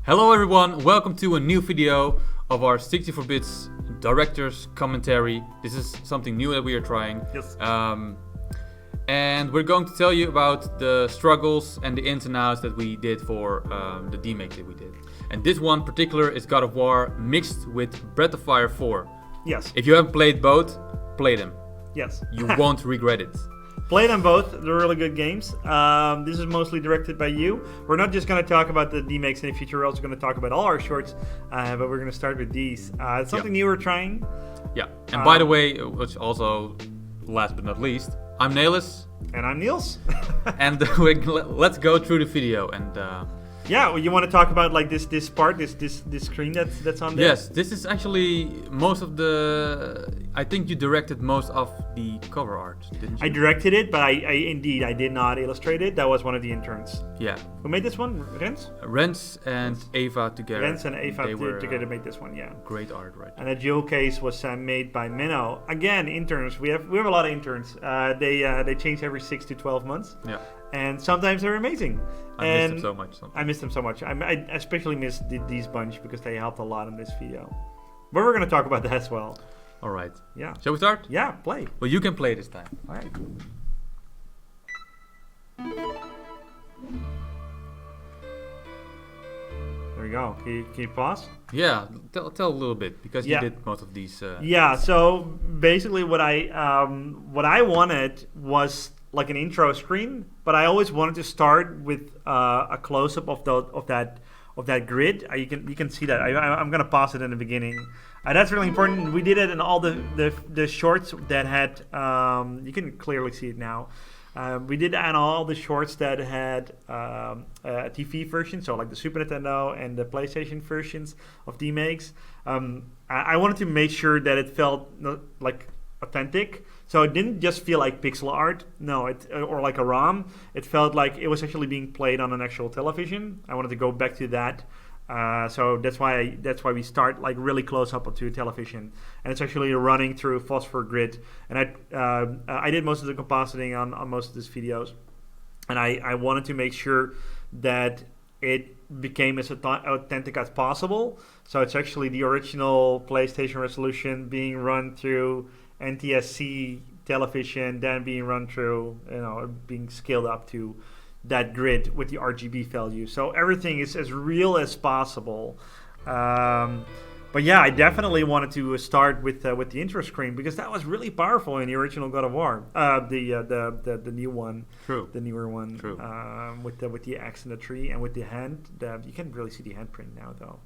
Hello everyone, welcome to a new video of our 64 bits director's commentary. This is something new that we are trying. Yes. And we're going to tell you about the struggles and the ins and outs that we did for the Demake that we did. And this one particular is God of War mixed with Breath of Fire 4. Yes. If you haven't played both, play them. Yes. You won't regret it. Play them both. They're really good games. This is mostly directed by you. We're not just going to talk about the Demakes in the future. We're also going to talk about all our shorts, but we're going to start with these. It's something new we're trying. Yeah. And by the way, which also last but not least, I'm Nelis. And I'm Niels. And let's go through the video. And yeah, well, you want to talk about like this part, this screen that's on there? yes, this is actually most of the. I think you directed most of the cover art, didn't you? I directed it, but I did not illustrate it. That was one of the interns. Yeah. Who made this one? Rens? Rens and Ava together. Rens and Ava They were, together made this one. Yeah. Great art, right? And the jewel case was made by Menno. Again, interns. We have a lot of interns. They change every 6 to 12 months. Yeah. And sometimes they're amazing. I missed them so much. I missed them so much. I especially missed these bunch because they helped a lot in this video. But we're going to talk about that as well. All right. Yeah. Shall we start? Yeah, play. Well, you can play this time. All right. There we go. Can you pause? Yeah. Tell a little bit because Yeah. you did most of these. Yeah. So basically, what I wanted was like an intro screen, but I always wanted to start with a close up of that grid. You can see that. I'm gonna pause it in the beginning. That's really important. We did it in all the shorts that had. You can clearly see it now. We did that in all the shorts that had a TV version, so like the Super Nintendo and the PlayStation versions of Demakes. I wanted to make sure that it felt like authentic, so it didn't just feel like pixel art. No, or like a ROM. It felt like it was actually being played on an actual television. I wanted to go back to that. So that's why we start like really close up to a television, and it's actually running through a phosphor grid. And I did most of the compositing on most of these videos, and I wanted to make sure that it became as authentic as possible. So it's actually the original PlayStation resolution being run through NTSC television, then being run through, being scaled up to that grid with the RGB value. So everything is as real as possible. But yeah, I definitely wanted to start with the intro screen because that was really powerful in the original God of War. The new one, True. The newer one, True. With the axe and the tree and with the hand. You can't really see the handprint now though.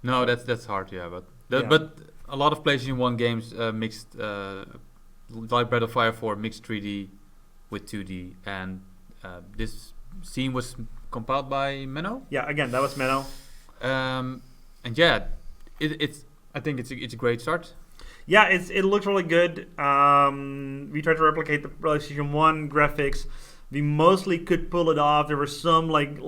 No, that's hard. Yeah, Yeah. but a lot of PlayStation 1 games mixed, like Breath of Fire 4, mixed 3D with 2D, and this scene was compiled by Menno. Yeah, again, that was Menno. And yeah, I think it's a great start. Yeah, it looks really good. We tried to replicate the PlayStation 1 graphics. We mostly could pull it off. There were some like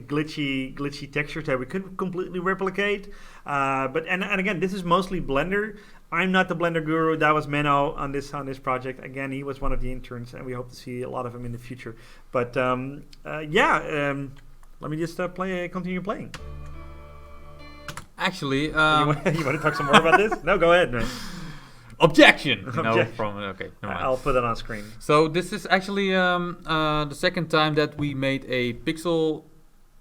glitchy textures that we couldn't completely replicate. But again, this is mostly Blender. I'm not the Blender guru. That was Menno on this project. Again, he was one of the interns, and we hope to see a lot of him in the future. But let me just continue playing. Actually, You want to talk some more about this? No, go ahead, man. objection. No, Objection. okay. Never mind. I'll put it on screen. So this is actually the second time that we made a pixel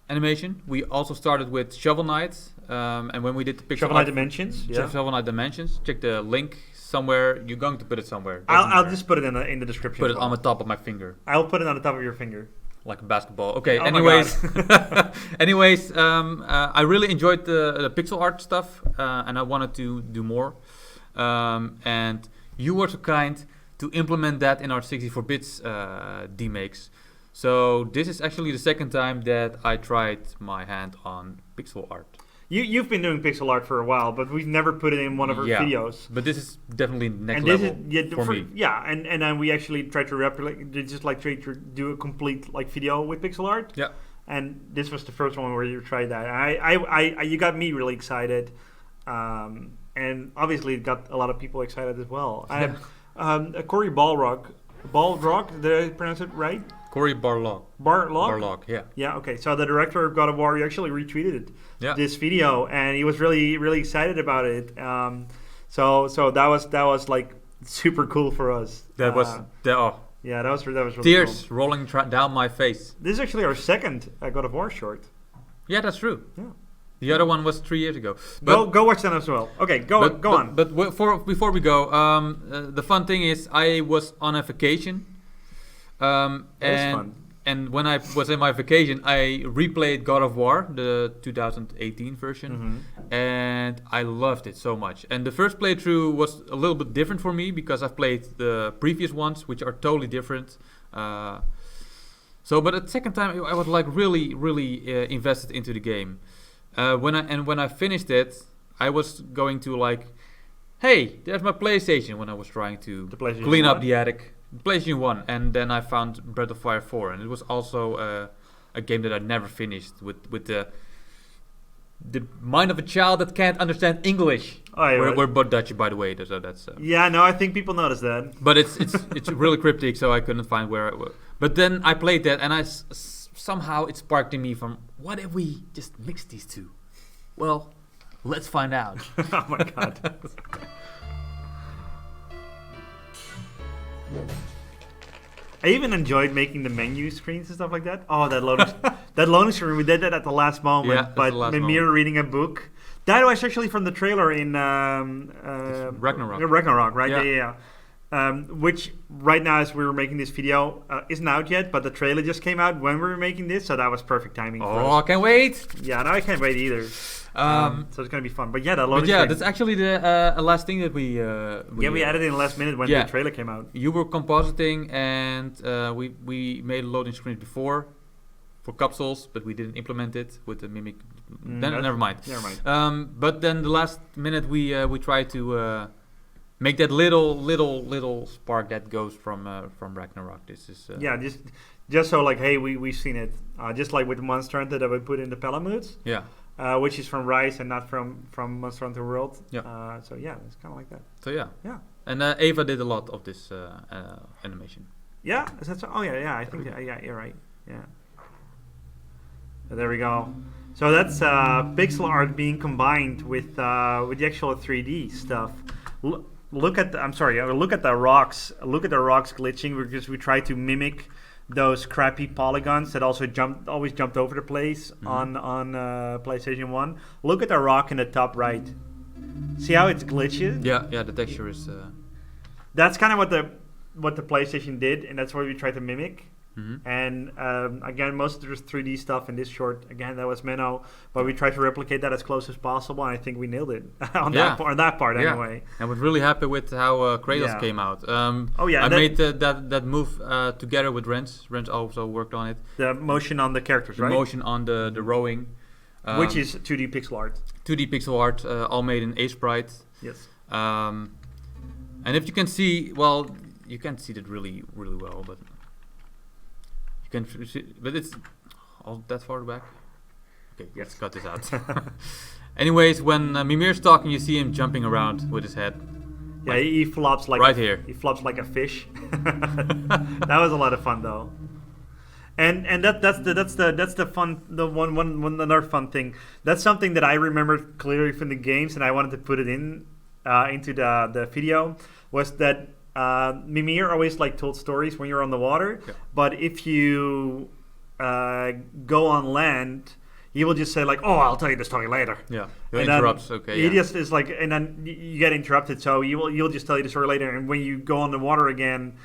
animation. We also started with Shovel Knight, and when we did the pixel Shovel Knight Dimensions. Yeah. Shovel Knight Dimensions. Check the link somewhere. You're going to put it somewhere. I'll just put it in the description. put it on the top of my finger, I'll put it on the top of your finger. like a basketball. Okay. Oh my Anyways, I really enjoyed the pixel art stuff, and I wanted to do more. And you were so kind to implement that in our 64 bits demakes. So this is actually the second time that I tried my hand on pixel art. You've been doing pixel art for a while, but we've never put it in one of our videos. But this is definitely next And level this is for me. Yeah, and then we actually tried to replicate, just like try to do a complete like video with pixel art. Yeah. And this was the first one where you tried that. I you got me really excited, and obviously it got a lot of people excited as well. I have Corey Balrog, did I pronounce it right? Cory Barlog. Barlog? Yeah. Yeah, okay. So the director of God of War, he actually retweeted Yeah. this video, and he was really, really excited about it. So that was like super cool for us. That was yeah, that was really tears cool. rolling down my face. This is actually our second God of War short. Yeah, that's true. Yeah. The other one was 3 years ago. But, Go watch that as well. Okay, go on. But before we go, the fun thing is I was on a vacation. That is fun. And when I was in my vacation, I replayed God of War, the 2018 version, and I loved it so much. And the first playthrough was a little bit different for me because I've played the previous ones, which are totally different. But at the second time, I was like really invested into the game. When I finished it, I was going to like, hey, there's my PlayStation when I was trying to clean up the attic. PlayStation 1, and then I found Breath of Fire 4, and it was also a game that I never finished with the mind of a child that can't understand English. We're both Dutch, by the way, so that's yeah, no, I think people noticed that. But it's really cryptic, so I couldn't find where. But then I played that, and somehow it sparked in me from, what if we just mix these two? Well, let's find out. Oh my god. I even enjoyed making the menu screens and stuff like that. Oh, that loading screen, we did that at the last moment. Yeah, but Mimir moment. reading a book. That was actually from the trailer in Ragnarok. Ragnarok, right? Yeah. Which right now, as we were making this video, isn't out yet, but the trailer just came out when we were making this, so that was perfect timing. For us. I can't wait. Yeah, no, I can't wait either. So it's gonna be fun. But yeah, that loading screen. That's actually the last thing that we added in the last minute when the trailer came out. You were compositing, and we made a loading screen before for capsules, but we didn't implement it with the Mimic. Never mind. But then the last minute we tried to make that little spark that goes from Ragnarok. This is just so like, hey, we've seen it. Just like with Monster Hunter that we put in the Palamutes. Yeah. Which is from Rise and not from Monster Hunter World. Yeah. So yeah, it's kind of like that. So yeah. Yeah. And Ava did a lot of this animation. Yeah. Yeah. I think. Yeah. You're right. Yeah. So there we go. So that's pixel art being combined with the actual 3D stuff. Look at the rocks. Look at the rocks glitching because we try to mimic those crappy polygons that also always jumped over the place on PlayStation 1. Look at the rock in the top right. See how it's glitchy? Yeah, the texture is... That's kind of what the PlayStation did, and that's what we tried to mimic. And again, most of the 3D stuff in this short, again, that was Menno, but we tried to replicate that as close as possible, and I think we nailed it on that part anyway. I was really happy with how Kratos came out. I made that move together with Rens. Rens also worked on it. The motion on the characters, right? The motion on the rowing. Which is 2D pixel art. 2D pixel art, all made in Sprite. Yes. And if you can see, well, you can't see it really well, but... But it's all that far back. Okay, let's cut this out. Anyways, when Mimir's talking, you see him jumping around with his head. Yeah, he flops like right here. He flops like a fish. That was a lot of fun though. And that's the fun, the one another fun thing. That's something that I remember clearly from the games, and I wanted to put it in into the video. Was that Mimir always like told stories when you're on the water, but if you go on land, he will just say like, "Oh, I'll tell you the story later." Yeah, he interrupts. Okay, he just is like, and then you get interrupted. So you'll just tell you the story later, and when you go on the water again,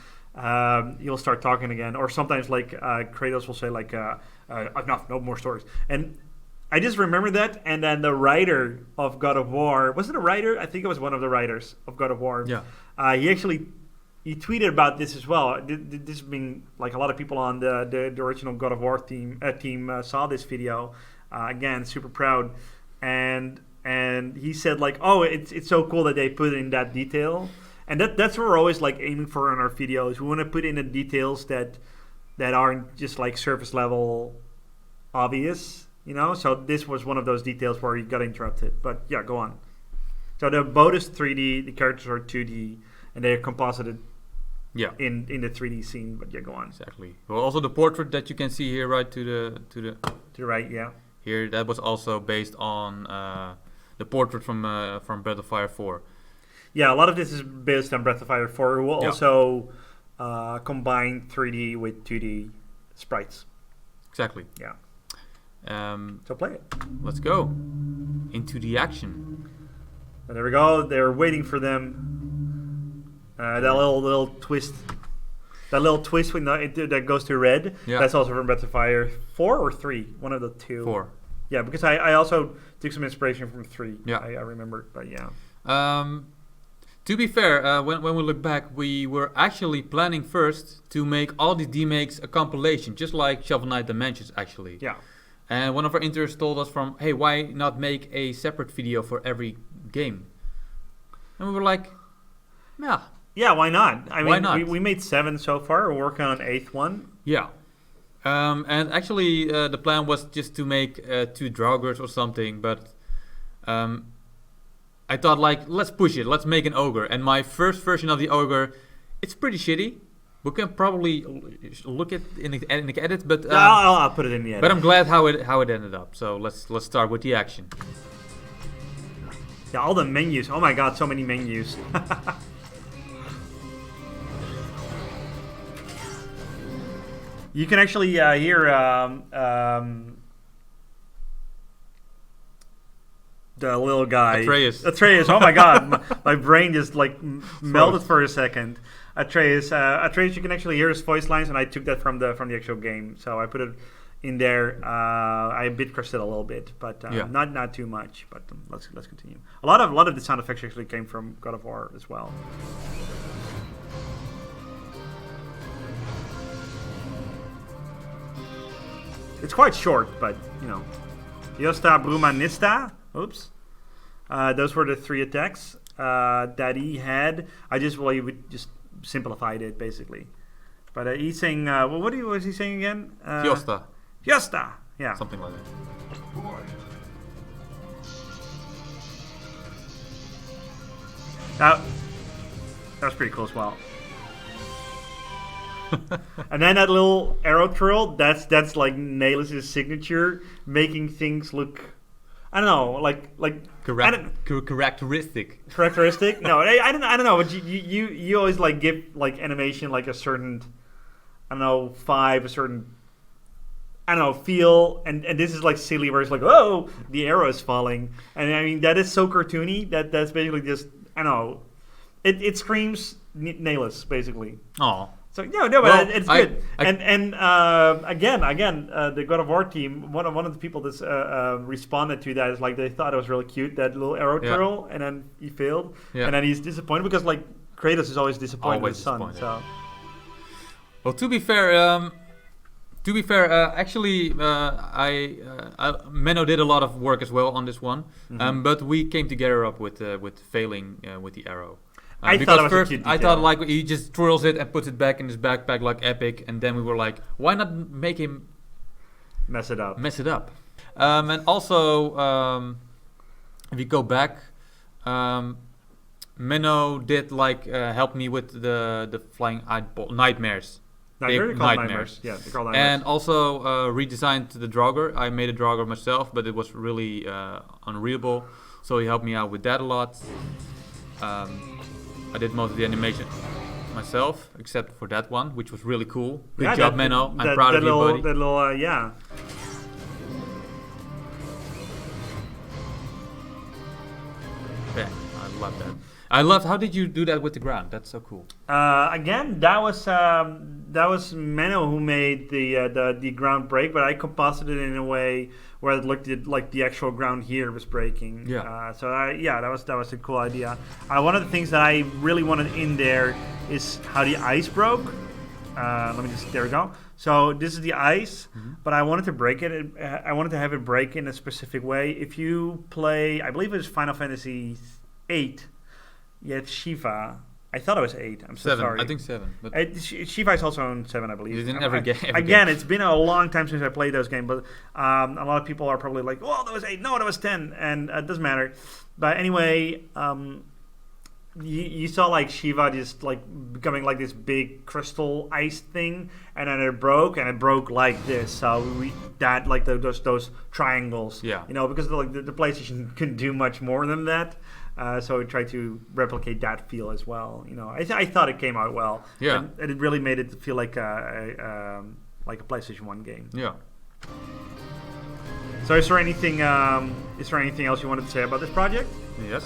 you'll start talking again. Or sometimes like Kratos will say like, "Enough, no more stories." And I just remember that. And then the writer of God of War, was it a writer? I think it was one of the writers of God of War. Yeah. He tweeted about this as well. This being like a lot of people on the original God of War team saw this video. Again, super proud, and he said like, oh, it's so cool that they put in that detail, and that's what we're always like aiming for in our videos. We want to put in the details that aren't just like surface level obvious, you know. So this was one of those details where he got interrupted. But yeah, go on. So the boat is 3D, the characters are 2D, and they are composited Yeah. in the 3D scene. But yeah, go on. Exactly. Well, also the portrait that you can see here, right to the right, yeah. Here, that was also based on the portrait from Breath of Fire 4. Yeah, a lot of this is based on Breath of Fire 4. Who will also combine 3D with 2D sprites. Exactly. Yeah. So play it. Let's go into the action. And there we go. They're waiting for them. That little twist. That little twist when that goes to red. Yeah. That's also from Breath of Fire 4 or 3. One of the two. 4. Yeah, because I also took some inspiration from 3. Yeah. I remember, but yeah. To be fair, when we look back, we were actually planning first to make all these demakes a compilation, just like Shovel Knight Dimensions, actually. Yeah. And one of our interns told us hey, why not make a separate video for every game? And we were like, yeah. Yeah, why not? I mean, why not? We made 7 so far. We're working on 8th one. Yeah. And actually, the plan was just to make 2 Draugrs or something, but I thought, let's push it. Let's make an Ogre. And my first version of the Ogre, it's pretty shitty. We can probably look at in the edit, but I'll put it in the edit. But I'm glad how it ended up. So let's start with the action. Yeah, all the menus. Oh my god, so many menus. You can actually hear the little guy. Atreus. Oh my god, my brain just melted for a second. Atreus, you can actually hear his voice lines, and I took that from the actual game, so I put it in there. I bit crushed it a little bit, but not too much. But let's continue. A lot of the sound effects actually came from God of War as well. It's quite short, but you know, Josta, Bruma, Nista. Oops. Those were the 3 attacks that he had. I just simplified it basically. But he's saying, what was he saying again? Josta. Josta. Yeah. Something like that. That was pretty cool as well. And then that little arrow trail, that's like Naelis' signature, making things look, I don't know, characteristic. Characteristic? No, I don't know. But you always give animation a certain, I don't know, vibe, a certain, I don't know, feel, and this is silly, where it's oh, the arrow is falling, and I mean that is so cartoony that's basically just, I don't know, it screams Naelis basically. Oh. So but it's good. Again, the God of War team, one of the people that responded to that is they thought it was really cute, that little arrow trail, and then he failed, and then he's disappointed because Kratos is always disappointed with his son. So, well, to be fair, actually, Menno did a lot of work as well on this one, but we came together up with failing with the arrow. Because first I thought he just twirls it and puts it back in his backpack like Epic, and then we were like, why not make him mess it up? And also, if you go back, Menno did help me with the flying nightmares. Nightmares. Yeah, they're called nightmares. And also redesigned the Draugr. I made a Draugr myself, but it was really unreadable, so he helped me out with that a lot. I did most of the animation myself, except for that one, which was really cool. Good job, Menno. I'm proud of you, buddy. That little, yeah. Yeah, I love that. I loved. How did you do that with the ground? That's so cool. Again, that was Menno who made the ground break, but I composited it in a way where it looked like the actual ground here was breaking. Yeah. That was a cool idea. One of the things that I really wanted in there is how the ice broke. There we go. So this is the ice, but I wanted to break it. I wanted to have it break in a specific way. If you play, I believe it was Final Fantasy VIII, you had Shiva. I thought it was 8. I'm so 7. sorry. I think 7. But Shiva is also on 7, I believe. You didn't ever get again, it's been a long time since I played those games, but a lot of people are probably that was 8. No, that was 10, and it doesn't matter. But anyway, you saw like Shiva just like becoming like this big crystal ice thing, and then it broke, like this. So that like those triangles. Yeah. Because the PlayStation couldn't do much more than that. So we tried to replicate that feel as well. I thought it came out well. Yeah. And it really made it feel like a PlayStation 1 game. Yeah. So is there anything else you wanted to say about this project? Yes.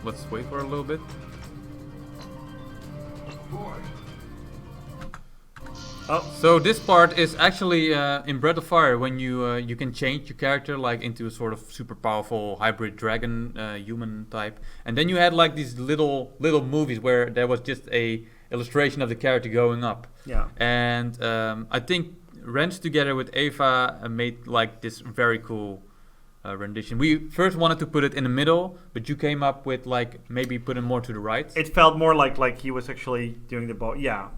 Let's wait for a little bit. Oh, So this part is actually in Breath of Fire when you can change your character like into a sort of super powerful hybrid dragon human type, and then you had like these little movies where there was just a illustration of the character going up. yeah. And I think Rens together with Ava made like this very cool rendition. We first wanted to put it in the middle, but you came up with like maybe put it more to the right. It felt more like he was actually doing the ball. Yeah.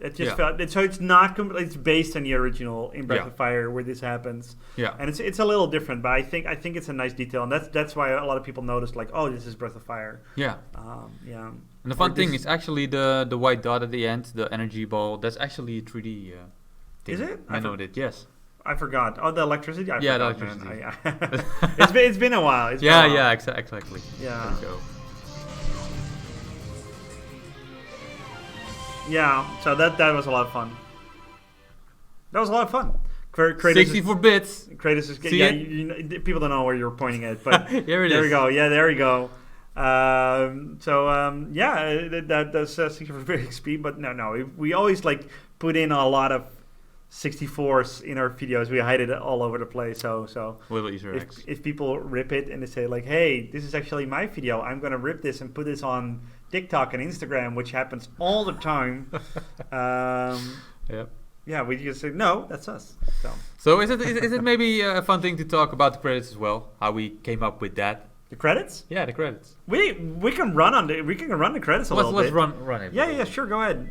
It just felt so. It's not. It's based on the original in Breath of Fire where this happens. Yeah. And it's a little different, but I think it's a nice detail, and that's why a lot of people noticed like, oh, this is Breath of Fire. Yeah. Yeah. And the fun thing is actually the white dot at the end, the energy ball. That's actually a 3D. Thing. Is it? I know it. Yes. I forgot. Oh, the electricity. I Yeah, the forgot, electricity. man. It's been a while. It's been a while. Yeah. Exactly. Yeah. There we go. Yeah. So that was a lot of fun. That was a lot of fun. Kratos 64 bits. Kratos is See yeah. it? People don't know where you're pointing at, but Here it there is. we go. Yeah, there we go. That does 64 bit speed, but no. We always like put in a lot of 64s in our videos. We hide it all over the place. So Little Easter eggs. if people rip it and they say like, hey, this is actually my video, I'm gonna rip this and put this on TikTok and Instagram, which happens all the time. Yep. Yeah, we just say no, that's us. So is it maybe a fun thing to talk about the credits as well? How we came up with that? The credits? Yeah, the credits. We can run the credits a little Let's bit. run it. Yeah, sure, go ahead.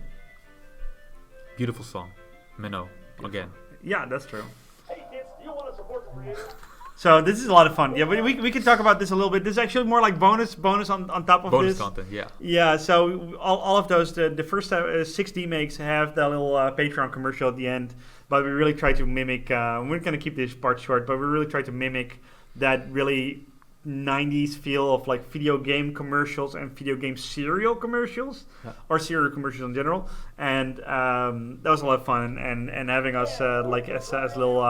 Beautiful song, Minnow again. Yeah, that's true. Hey kids, do you want to support the creator? So this is a lot of fun. Yeah, we can talk about this a little bit. This is actually more like bonus on top of Bonus this. content, yeah. Yeah, so all of those, the first 6 Demakes have that little Patreon commercial at the end, but we really try to mimic, we're going to keep this part short, but we really try to mimic that really 90s feel of like video game commercials and video game cereal commercials, or cereal commercials in general. And that was a lot of fun, and having us like as little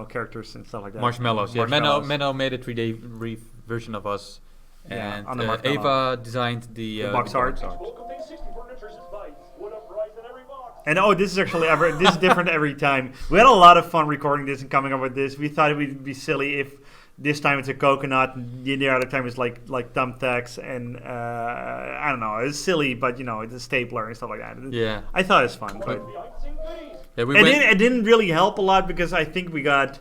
characters and stuff like that. Marshmallows. Yeah, Menno made a 3D version of us, Yeah, and on the marshmallow. Ava designed the box art. Welcome Day 64 Nutritious Bites. What up, rice in every box? And this is actually this is different every time. We had a lot of fun recording this and coming up with this. We thought it would be silly if this time it's a coconut, and the other time it's like thumbtacks, and I don't know. It's silly, but it's a stapler and stuff like that. Yeah. I thought it was fun, but The icing goodies. Yeah, we it went. didn't really help a lot because I think we got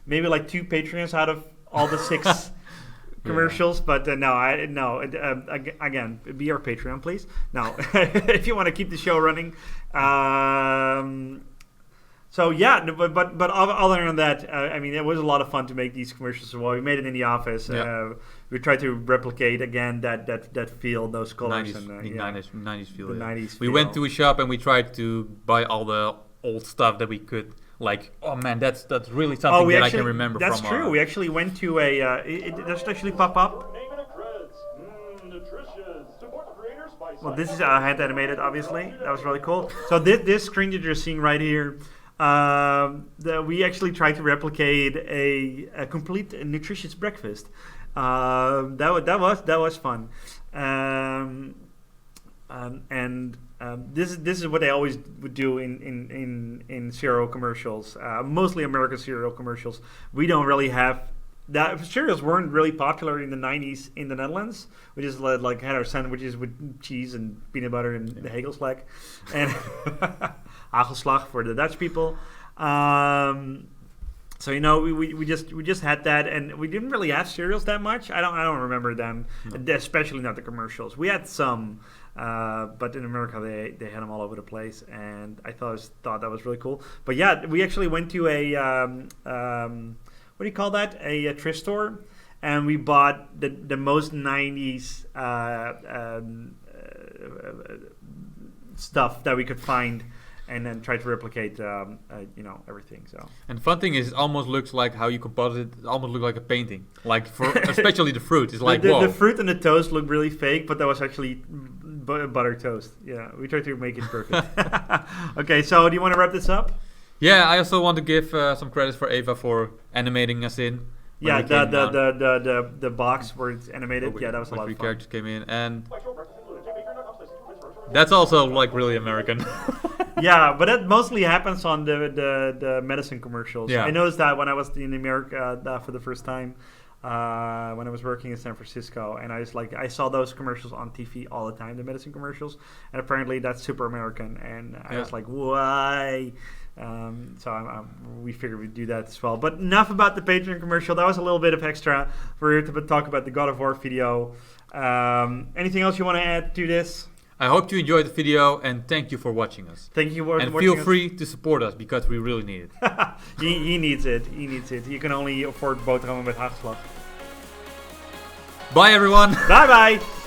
maybe like 2 Patreons out of all the 6 commercials. But again, be our Patreon, please. No, if you want to keep the show running. So yeah, but other than that, I mean, it was a lot of fun to make these commercials as well. We made it in the office. Yeah. We tried to replicate again that feel, those colors, 90s, and the 90s feel. the yeah. 90s. We feel. went to a shop and we tried to buy all the old stuff that we could. Like, oh man, that's really something that I can remember that's from. That's true. We actually went to a. Does it actually pop up? Name it a creds. Nutritious. Support the creators by Well, this is hand animated, obviously. That was really cool. So this screen that you're seeing right here, we actually tried to replicate a complete nutritious breakfast. That was fun, and this is what they always would do in cereal commercials, mostly American cereal commercials. We don't really have that. Cereals weren't really popular in the 90s in the Netherlands. We just like had our sandwiches with cheese and peanut butter and the hagelslag and hagelslag for the Dutch people. So we just had that, and we didn't really have cereals that much. I don't remember them, especially not the commercials. We had some, but in America they had them all over the place, and I thought that was really cool. But yeah, we actually went to a what do you call that? A thrift store, and we bought the most 90s stuff that we could find, and then try to replicate everything. So. And the fun thing is, it almost looks like how you compose it. It almost looks like a painting. Like for especially the fruit. It's like the fruit and the toast look really fake, but that was actually butter toast. Yeah, we tried to make it perfect. Okay, so do you want to wrap this up? Yeah, I also want to give some credits for Eva for animating us in. Yeah, the box where it's animated. Yeah, that was a lot of fun. Characters came in, and that's also like really American. Yeah, but that mostly happens on the medicine commercials. Yeah. I noticed that when I was in America for the first time, when I was working in San Francisco, and I saw those commercials on TV all the time, the medicine commercials, and apparently that's super American, and I was like, why? So we figured we'd do that as well. But enough about the Patreon commercial. That was a little bit of extra. We're here to talk about the God of War video. Anything else you want to add to this? I hope you enjoyed the video, and thank you for watching us. Thank you for and watching feel free to support us, because we really need it. He needs it. He needs it. You can only afford boterhammen met hagelslag. Bye, everyone. Bye bye.